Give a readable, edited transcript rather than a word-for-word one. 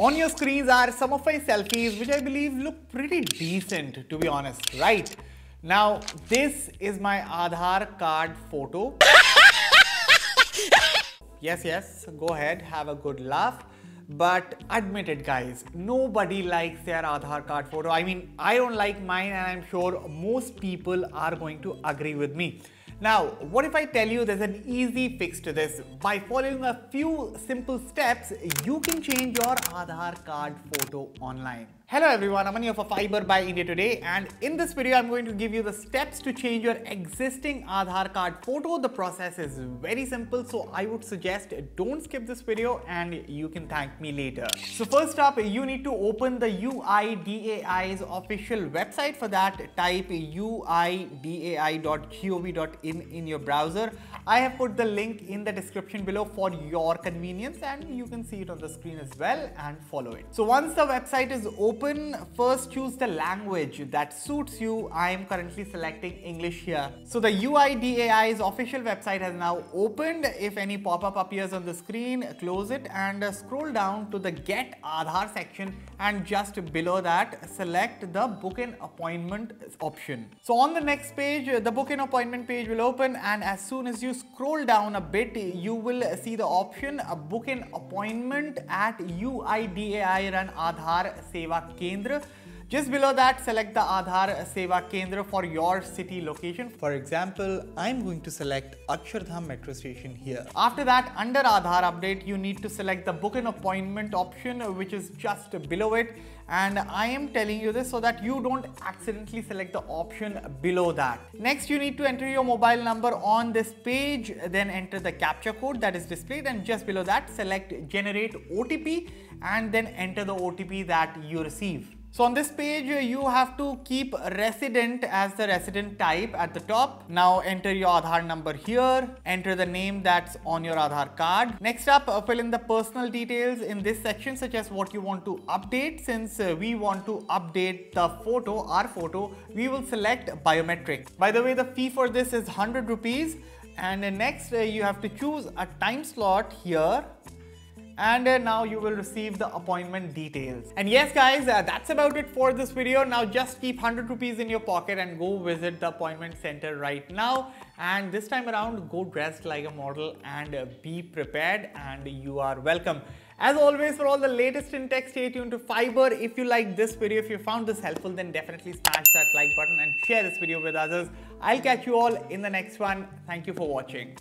On your screens are some of my selfies, which I believe look pretty decent, to be honest, right? Now, this is my Aadhaar card photo. Yes, go ahead, have a good laugh. But admit it, guys, nobody likes their Aadhaar card photo. I mean, I don't like mine, and I'm sure most people are going to agree with me. Now, what if I tell you there's an easy fix to this? By following a few simple steps, you can change your Aadhaar card photo online. Hello everyone, I'm Aniya for Fiiber by India Today, and in this video I'm going to give you the steps to change your existing Aadhaar card photo. The process is very simple, so I would suggest don't skip this video and you can thank me later. So first up, you need to open the UIDAI's official website. For that, type uidai.gov.in in your browser. I have put the link in the description below for your convenience, and you can see it on the screen as well and follow it. So once the website is open, first choose the language that suits you. I am currently selecting English here. So the UIDAI's official website has now opened. If any pop-up appears on the screen, close it and scroll down to the Get Aadhaar section, and just below that, select the Book an Appointment option. So on the next page, the Book an Appointment page will open, and as soon as you scroll down a bit, you will see the option Book an Appointment at UIDAI run Aadhaar Seva Kendra. Just below that, select the Aadhaar Seva Kendra for your city location. For example, I'm going to select Akshardham metro station here. After that, under Aadhaar update, you need to select the Book an Appointment option, which is just below it. And I am telling you this so that you don't accidentally select the option below that. Next, you need to enter your mobile number on this page, then enter the captcha code that is displayed, and just below that, select Generate OTP and then enter the OTP that you receive. So on this page, you have to keep resident as the resident type at the top. Now enter your Aadhaar number here, enter the name that's on your Aadhaar card. Next up, fill in the personal details in this section, such as what you want to update. Since we want to update the photo, our photo, we will select biometric. By the way, the fee for this is 100 rupees. And next, you have to choose a time slot here. And now you will receive the appointment details. And yes guys, that's about it for this video. Now just keep 100 rupees in your pocket and go visit the appointment center right now. And this time around, go dressed like a model and be prepared, and you are welcome. As always, for all the latest in tech, stay tuned to Fiiber. If you like this video, if you found this helpful, then definitely smash that like button and share this video with others. I'll catch you all in the next one. Thank you for watching.